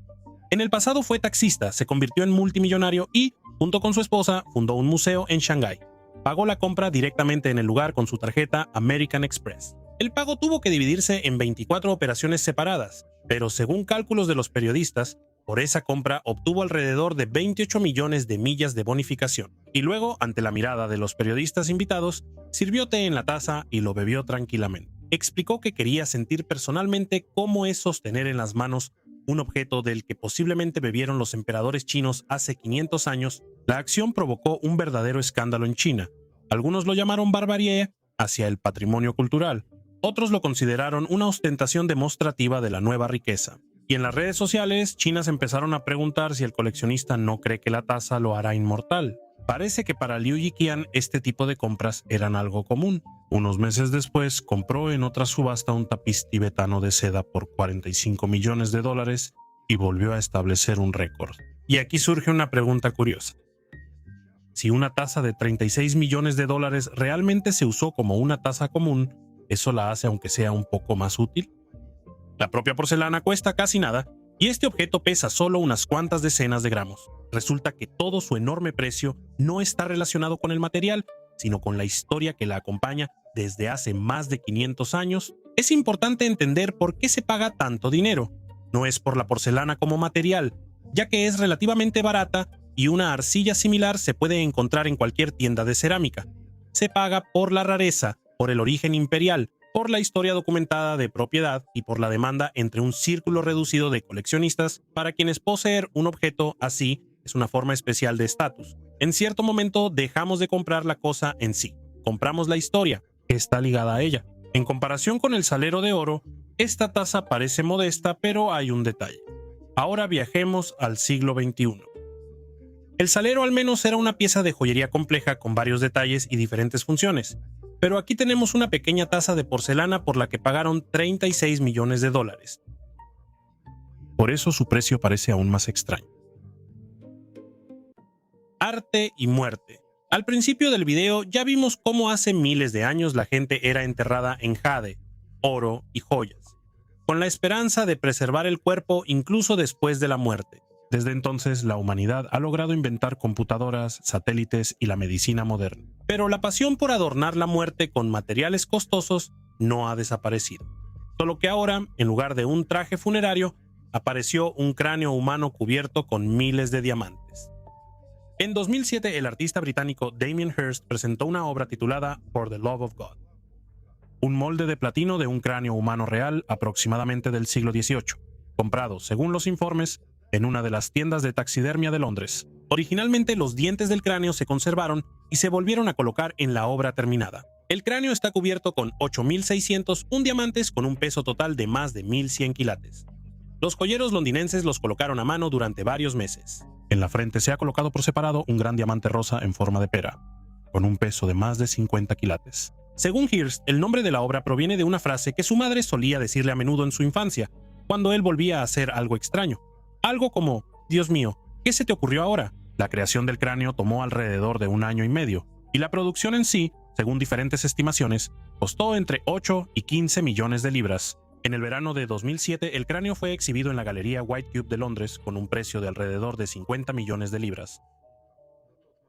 En el pasado fue taxista, se convirtió en multimillonario y, junto con su esposa, fundó un museo en Shanghái. Pagó la compra directamente en el lugar con su tarjeta American Express. El pago tuvo que dividirse en 24 operaciones separadas, pero según cálculos de los periodistas, por esa compra obtuvo alrededor de 28 millones de millas de bonificación. Y luego, ante la mirada de los periodistas invitados, sirvió té en la taza y lo bebió tranquilamente. Explicó que quería sentir personalmente cómo es sostener en las manos un objeto del que posiblemente bebieron los emperadores chinos hace 500 años. La acción provocó un verdadero escándalo en China. Algunos lo llamaron barbarie hacia el patrimonio cultural. Otros lo consideraron una ostentación demostrativa de la nueva riqueza. Y en las redes sociales, chinas empezaron a preguntar si el coleccionista no cree que la taza lo hará inmortal. Parece que para Liu Yiqian este tipo de compras eran algo común. Unos meses después, compró en otra subasta un tapiz tibetano de seda por 45 millones de dólares y volvió a establecer un récord. Y aquí surge una pregunta curiosa. Si una taza de 36 millones de dólares realmente se usó como una taza común, ¿eso la hace aunque sea un poco más útil? La propia porcelana cuesta casi nada y este objeto pesa solo unas cuantas decenas de gramos. Resulta que todo su enorme precio no está relacionado con el material, sino con la historia que la acompaña desde hace más de 500 años. Es importante entender por qué se paga tanto dinero. No es por la porcelana como material, ya que es relativamente barata y una arcilla similar se puede encontrar en cualquier tienda de cerámica. Se paga por la rareza, por el origen imperial, por la historia documentada de propiedad y por la demanda entre un círculo reducido de coleccionistas para quienes poseer un objeto así es una forma especial de estatus. En cierto momento dejamos de comprar la cosa en sí, compramos la historia que está ligada a ella. En comparación con el salero de oro, esta taza parece modesta, pero hay un detalle. Ahora viajemos al siglo XXI. El salero al menos era una pieza de joyería compleja con varios detalles y diferentes funciones. Pero aquí tenemos una pequeña taza de porcelana por la que pagaron 36 millones de dólares. Por eso su precio parece aún más extraño. Arte y muerte. Al principio del video ya vimos cómo hace miles de años la gente era enterrada en jade, oro y joyas, con la esperanza de preservar el cuerpo incluso después de la muerte. Desde entonces, la humanidad ha logrado inventar computadoras, satélites y la medicina moderna. Pero la pasión por adornar la muerte con materiales costosos no ha desaparecido. Solo que ahora, en lugar de un traje funerario, apareció un cráneo humano cubierto con miles de diamantes. En 2007, el artista británico Damien Hirst presentó una obra titulada For the Love of God. Un molde de platino de un cráneo humano real aproximadamente del siglo XVIII, comprado, según los informes, en una de las tiendas de taxidermia de Londres. Originalmente los dientes del cráneo se conservaron y se volvieron a colocar en la obra terminada. El cráneo está cubierto con 8.601 diamantes con un peso total de más de 1.100 quilates. Los joyeros londinenses los colocaron a mano durante varios meses. En la frente se ha colocado por separado un gran diamante rosa en forma de pera, con un peso de más de 50 quilates. Según Hirst, el nombre de la obra proviene de una frase que su madre solía decirle a menudo en su infancia, cuando él volvía a hacer algo extraño. Algo como, Dios mío, ¿qué se te ocurrió ahora? La creación del cráneo tomó alrededor de 1 año y medio, y la producción en sí, según diferentes estimaciones, costó entre 8 y 15 millones de libras. En el verano de 2007, el cráneo fue exhibido en la Galería White Cube de Londres con un precio de alrededor de 50 millones de libras.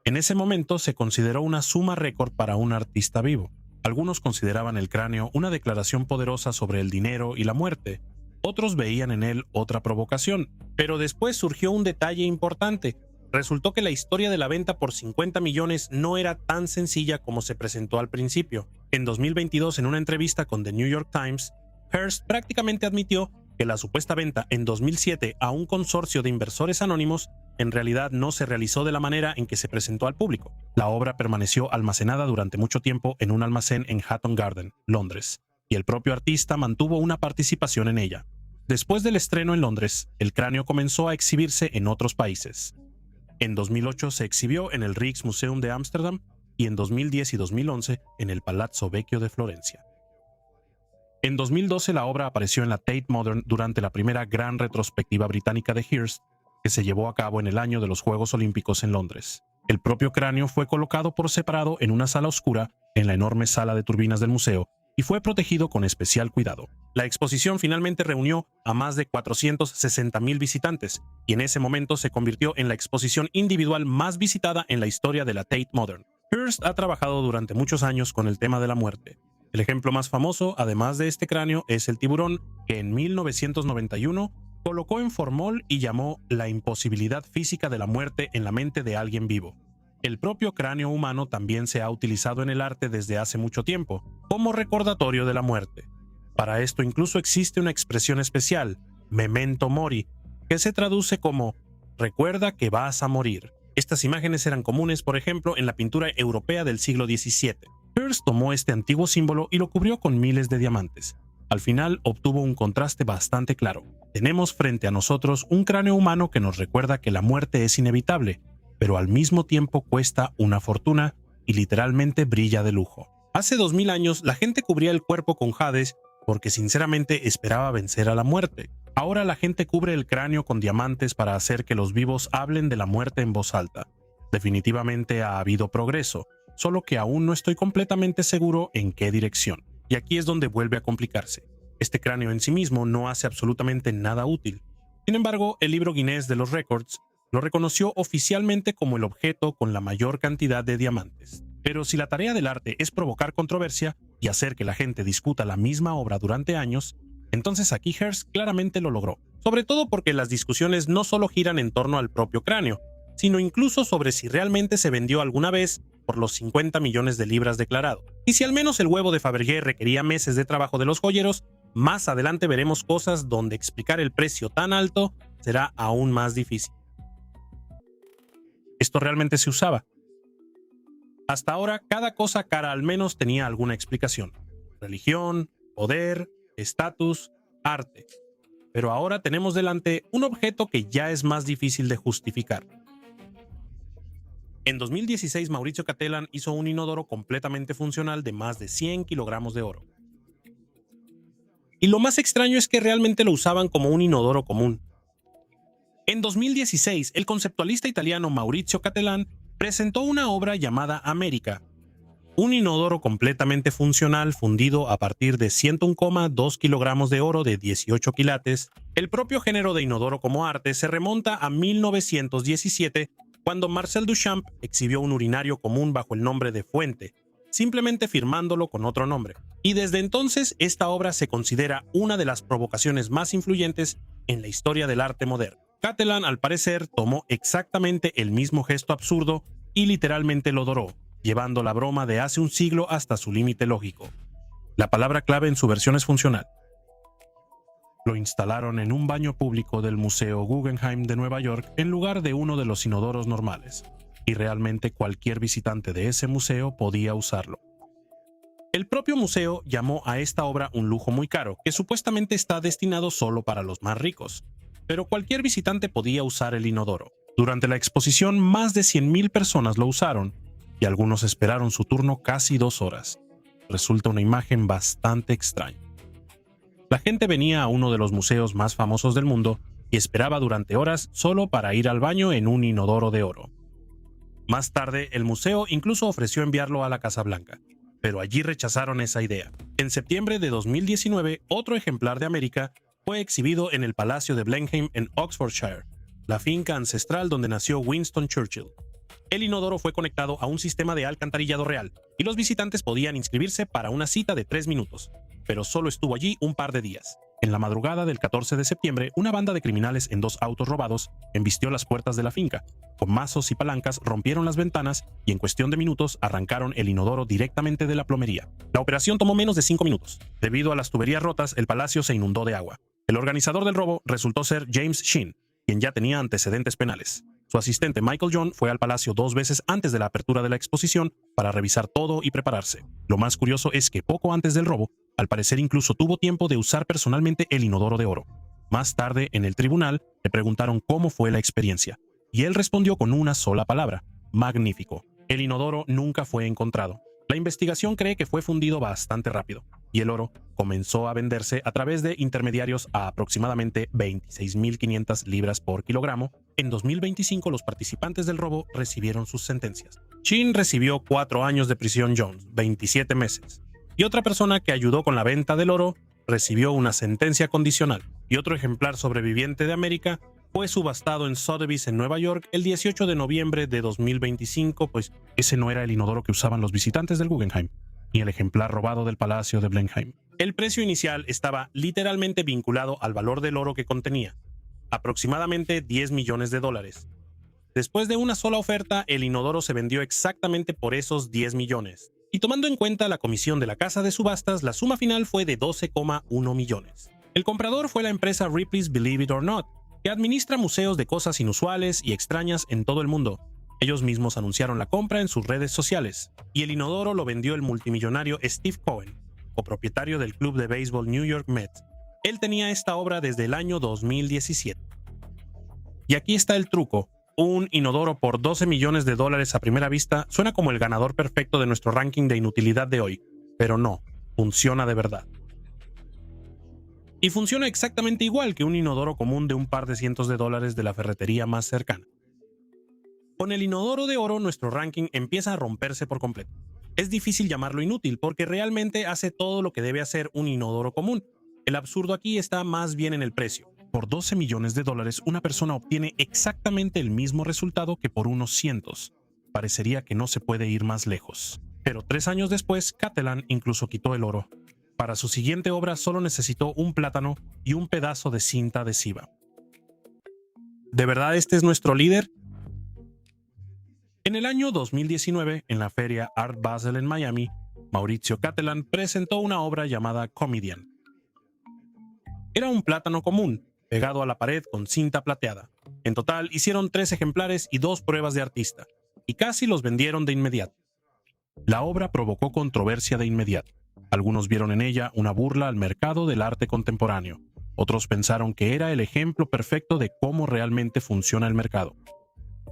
En ese momento se consideró una suma récord para un artista vivo. Algunos consideraban el cráneo una declaración poderosa sobre el dinero y la muerte. Otros veían en él otra provocación. Pero después surgió un detalle importante. Resultó que la historia de la venta por 50 millones no era tan sencilla como se presentó al principio. En 2022, en una entrevista con The New York Times, Hirst prácticamente admitió que la supuesta venta en 2007 a un consorcio de inversores anónimos en realidad no se realizó de la manera en que se presentó al público. La obra permaneció almacenada durante mucho tiempo en un almacén en Hatton Garden, Londres, y el propio artista mantuvo una participación en ella. Después del estreno en Londres, el cráneo comenzó a exhibirse en otros países. En 2008 se exhibió en el Rijksmuseum de Ámsterdam y en 2010 y 2011 en el Palazzo Vecchio de Florencia. En 2012 la obra apareció en la Tate Modern durante la primera gran retrospectiva británica de Hearst, que se llevó a cabo en el año de los Juegos Olímpicos en Londres. El propio cráneo fue colocado por separado en una sala oscura en la enorme sala de turbinas del museo y fue protegido con especial cuidado. La exposición finalmente reunió a más de 460,000 visitantes y en ese momento se convirtió en la exposición individual más visitada en la historia de la Tate Modern. Hearst ha trabajado durante muchos años con el tema de la muerte. El ejemplo más famoso, además de este cráneo, es el tiburón, que en 1991 colocó en formol y llamó la imposibilidad física de la muerte en la mente de alguien vivo. El propio cráneo humano también se ha utilizado en el arte desde hace mucho tiempo, como recordatorio de la muerte. Para esto incluso existe una expresión especial, memento mori, que se traduce como recuerda que vas a morir. Estas imágenes eran comunes, por ejemplo, en la pintura europea del siglo XVII. Hearst tomó este antiguo símbolo y lo cubrió con miles de diamantes. Al final obtuvo un contraste bastante claro. Tenemos frente a nosotros un cráneo humano que nos recuerda que la muerte es inevitable, pero al mismo tiempo cuesta una fortuna y literalmente brilla de lujo. Hace 2000 años la gente cubría el cuerpo con jades porque sinceramente esperaba vencer a la muerte. Ahora la gente cubre el cráneo con diamantes para hacer que los vivos hablen de la muerte en voz alta. Definitivamente ha habido progreso, solo que aún no estoy completamente seguro en qué dirección. Y aquí es donde vuelve a complicarse. Este cráneo en sí mismo no hace absolutamente nada útil. Sin embargo, el libro Guinness de los Récords lo reconoció oficialmente como el objeto con la mayor cantidad de diamantes. Pero si la tarea del arte es provocar controversia y hacer que la gente discuta la misma obra durante años, entonces aquí Hearst claramente lo logró. Sobre todo porque las discusiones no solo giran en torno al propio cráneo, sino incluso sobre si realmente se vendió alguna vez por los 50 millones de libras declarado. Y si al menos el huevo de Fabergé requería meses de trabajo de los joyeros, más adelante veremos cosas donde explicar el precio tan alto será aún más difícil. ¿Esto realmente se usaba? Hasta ahora, cada cosa cara al menos tenía alguna explicación. Religión, poder, estatus, arte. Pero ahora tenemos delante un objeto que ya es más difícil de justificar. En 2016, Maurizio Cattelan hizo un inodoro completamente funcional de más de 100 kilogramos de oro. Y lo más extraño es que realmente lo usaban como un inodoro común. En 2016, el conceptualista italiano Maurizio Cattelan presentó una obra llamada América, un inodoro completamente funcional fundido a partir de 101,2 kilogramos de oro de 18 quilates. El propio género de inodoro como arte se remonta a 1917, cuando Marcel Duchamp exhibió un urinario común bajo el nombre de Fuente, simplemente firmándolo con otro nombre. Y desde entonces, esta obra se considera una de las provocaciones más influyentes en la historia del arte moderno. Cattelan, al parecer, tomó exactamente el mismo gesto absurdo y literalmente lo doró, llevando la broma de hace un siglo hasta su límite lógico. La palabra clave en su versión es funcional. Lo instalaron en un baño público del Museo Guggenheim de Nueva York en lugar de uno de los inodoros normales, y realmente cualquier visitante de ese museo podía usarlo. El propio museo llamó a esta obra un lujo muy caro, que supuestamente está destinado solo para los más ricos, pero cualquier visitante podía usar el inodoro. Durante la exposición, más de 100,000 personas lo usaron, y algunos esperaron su turno casi 2 horas. Resulta una imagen bastante extraña. La gente venía a uno de los museos más famosos del mundo y esperaba durante horas solo para ir al baño en un inodoro de oro. Más tarde, el museo incluso ofreció enviarlo a la Casa Blanca, pero allí rechazaron esa idea. En septiembre de 2019, otro ejemplar de América fue exhibido en el Palacio de Blenheim en Oxfordshire, la finca ancestral donde nació Winston Churchill. El inodoro fue conectado a un sistema de alcantarillado real y los visitantes podían inscribirse para una cita de 3 minutos, pero solo estuvo allí un par de días. En la madrugada del 14 de septiembre, una banda de criminales en 2 autos robados embistió las puertas de la finca. Con mazos y palancas rompieron las ventanas y en cuestión de minutos arrancaron el inodoro directamente de la plomería. La operación tomó menos de 5 minutos. Debido a las tuberías rotas, el palacio se inundó de agua. El organizador del robo resultó ser James Sheen, quien ya tenía antecedentes penales. Su asistente Michael John fue al palacio 2 veces antes de la apertura de la exposición para revisar todo y prepararse. Lo más curioso es que poco antes del robo, al parecer incluso tuvo tiempo de usar personalmente el inodoro de oro. Más tarde, en el tribunal, le preguntaron cómo fue la experiencia, y él respondió con una sola palabra: magnífico. El inodoro nunca fue encontrado. La investigación cree que fue fundido bastante rápido, y el oro comenzó a venderse a través de intermediarios a aproximadamente 26.500 libras por kilogramo. En 2025 los participantes del robo recibieron sus sentencias. Chin recibió 4 años de prisión, Jones, 27 meses. Y otra persona que ayudó con la venta del oro recibió una sentencia condicional. Y otro ejemplar sobreviviente de América fue subastado en Sotheby's en Nueva York el 18 de noviembre de 2025, pues ese no era el inodoro que usaban los visitantes del Guggenheim, ni el ejemplar robado del Palacio de Blenheim. El precio inicial estaba literalmente vinculado al valor del oro que contenía, aproximadamente 10 millones de dólares. Después de una sola oferta, el inodoro se vendió exactamente por esos 10 millones. Y tomando en cuenta la comisión de la casa de subastas, la suma final fue de 12,1 millones. El comprador fue la empresa Ripley's Believe It or Not, que administra museos de cosas inusuales y extrañas en todo el mundo. Ellos mismos anunciaron la compra en sus redes sociales, y el inodoro lo vendió el multimillonario Steve Cohen, copropietario del club de béisbol New York Mets. Él tenía esta obra desde el año 2017. Y aquí está el truco. Un inodoro por 12 millones de dólares a primera vista suena como el ganador perfecto de nuestro ranking de inutilidad de hoy, pero no, funciona de verdad. Y funciona exactamente igual que un inodoro común de un par de cientos de dólares de la ferretería más cercana. Con el inodoro de oro nuestro ranking empieza a romperse por completo. Es difícil llamarlo inútil porque realmente hace todo lo que debe hacer un inodoro común. El absurdo aquí está más bien en el precio. Por 12 millones de dólares una persona obtiene exactamente el mismo resultado que por unos cientos. Parecería que no se puede ir más lejos. Pero 3 años después, Catalan incluso quitó el oro. Para su siguiente obra solo necesitó un plátano y un pedazo de cinta adhesiva. ¿De verdad este es nuestro líder? En el año 2019, en la feria Art Basel en Miami, Maurizio Cattelan presentó una obra llamada Comedian. Era un plátano común, pegado a la pared con cinta plateada. En total hicieron 3 ejemplares y 2 pruebas de artista, y casi los vendieron de inmediato. La obra provocó controversia de inmediato. Algunos vieron en ella una burla al mercado del arte contemporáneo. Otros pensaron que era el ejemplo perfecto de cómo realmente funciona el mercado.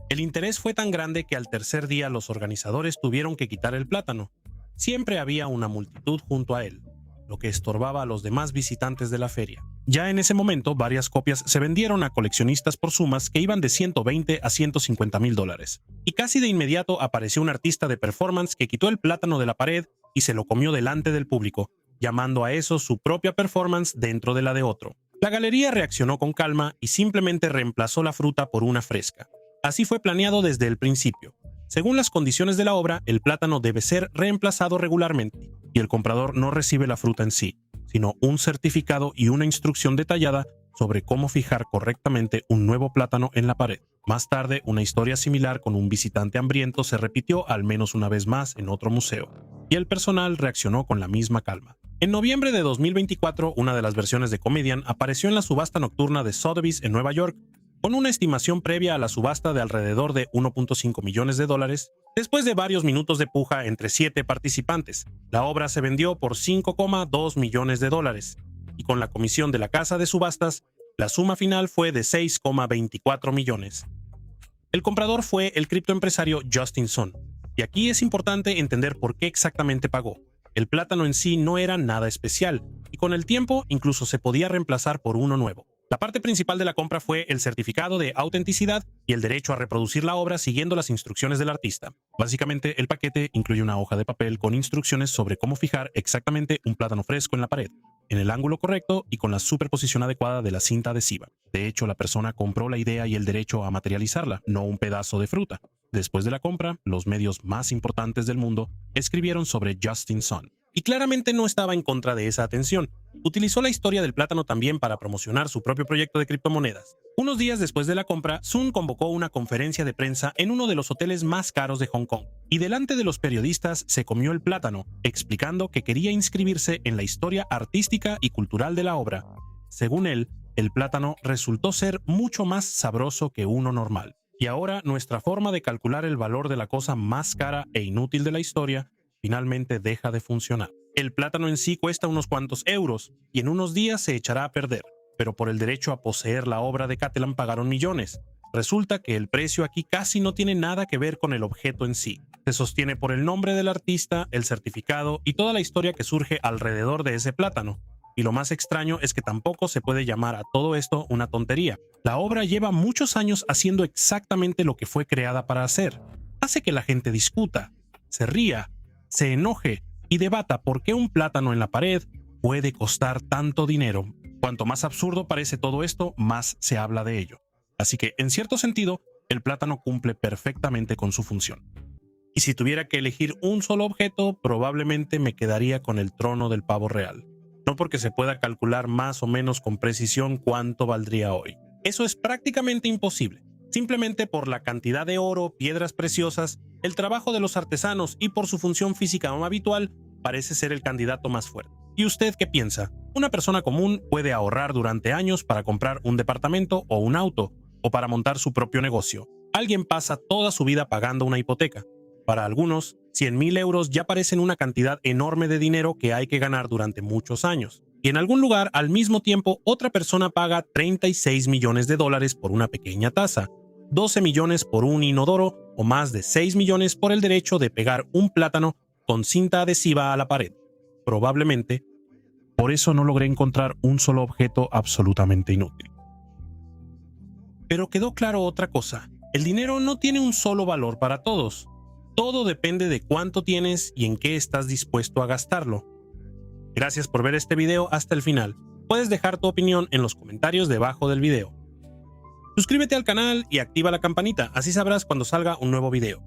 El interés fue tan grande que al tercer día los organizadores tuvieron que quitar el plátano. Siempre había una multitud junto a él, lo que estorbaba a los demás visitantes de la feria. Ya en ese momento, varias copias se vendieron a coleccionistas por sumas que iban de 120 a 150 mil dólares. Y casi de inmediato apareció un artista de performance que quitó el plátano de la pared y se lo comió delante del público, llamando a eso su propia performance dentro de la de otro. La galería reaccionó con calma y simplemente reemplazó la fruta por una fresca. Así fue planeado desde el principio. Según las condiciones de la obra, el plátano debe ser reemplazado regularmente y el comprador no recibe la fruta en sí, sino un certificado y una instrucción detallada sobre cómo fijar correctamente un nuevo plátano en la pared. Más tarde, una historia similar con un visitante hambriento se repitió al menos una vez más en otro museo, y el personal reaccionó con la misma calma. En noviembre de 2024, una de las versiones de Comedian apareció en la subasta nocturna de Sotheby's en Nueva York, con una estimación previa a la subasta de alrededor de 1.5 millones de dólares. Después de varios minutos de puja entre 7 participantes, la obra se vendió por 5,2 millones de dólares, y con la comisión de la casa de subastas, la suma final fue de 6,24 millones. El comprador fue el criptoempresario Justin Sun, y aquí es importante entender por qué exactamente pagó. El plátano en sí no era nada especial, y con el tiempo incluso se podía reemplazar por uno nuevo. La parte principal de la compra fue el certificado de autenticidad y el derecho a reproducir la obra siguiendo las instrucciones del artista. Básicamente, el paquete incluye una hoja de papel con instrucciones sobre cómo fijar exactamente un plátano fresco en la pared, en el ángulo correcto y con la superposición adecuada de la cinta adhesiva. De hecho, la persona compró la idea y el derecho a materializarla, no un pedazo de fruta. Después de la compra, los medios más importantes del mundo escribieron sobre Justin Sun. Y claramente no estaba en contra de esa atención. Utilizó la historia del plátano también para promocionar su propio proyecto de criptomonedas. Unos días después de la compra, Sun convocó una conferencia de prensa en uno de los hoteles más caros de Hong Kong, y delante de los periodistas se comió el plátano, explicando que quería inscribirse en la historia artística y cultural de la obra. Según él, el plátano resultó ser mucho más sabroso que uno normal. Y ahora nuestra forma de calcular el valor de la cosa más cara e inútil de la historia finalmente deja de funcionar. El plátano en sí cuesta unos cuantos euros y en unos días se echará a perder, pero por el derecho a poseer la obra de Catalan pagaron millones. Resulta que el precio aquí casi no tiene nada que ver con el objeto en sí. Se sostiene por el nombre del artista, el certificado y toda la historia que surge alrededor de ese plátano. Y lo más extraño es que tampoco se puede llamar a todo esto una tontería. La obra lleva muchos años haciendo exactamente lo que fue creada para hacer. Hace que la gente discuta, se ría, se enoje y debata por qué un plátano en la pared puede costar tanto dinero. Cuanto más absurdo parece todo esto, más se habla de ello. Así que, en cierto sentido, el plátano cumple perfectamente con su función. Y si tuviera que elegir un solo objeto, probablemente me quedaría con el trono del pavo real. No porque se pueda calcular más o menos con precisión cuánto valdría hoy. Eso es prácticamente imposible, simplemente por la cantidad de oro, piedras preciosas, el trabajo de los artesanos y por su función física habitual, parece ser el candidato más fuerte. ¿Y usted qué piensa? Una persona común puede ahorrar durante años para comprar un departamento o un auto, o para montar su propio negocio. Alguien pasa toda su vida pagando una hipoteca. Para algunos, 100.000 euros ya parecen una cantidad enorme de dinero que hay que ganar durante muchos años. Y en algún lugar, al mismo tiempo, otra persona paga 36 millones de dólares por una pequeña taza, 12 millones por un inodoro o más de 6 millones por el derecho de pegar un plátano con cinta adhesiva a la pared. Probablemente, por eso no logré encontrar un solo objeto absolutamente inútil. Pero quedó claro otra cosa. El dinero no tiene un solo valor para todos. Todo depende de cuánto tienes y en qué estás dispuesto a gastarlo. Gracias por ver este video hasta el final. Puedes dejar tu opinión en los comentarios debajo del video. Suscríbete al canal y activa la campanita, así sabrás cuando salga un nuevo video.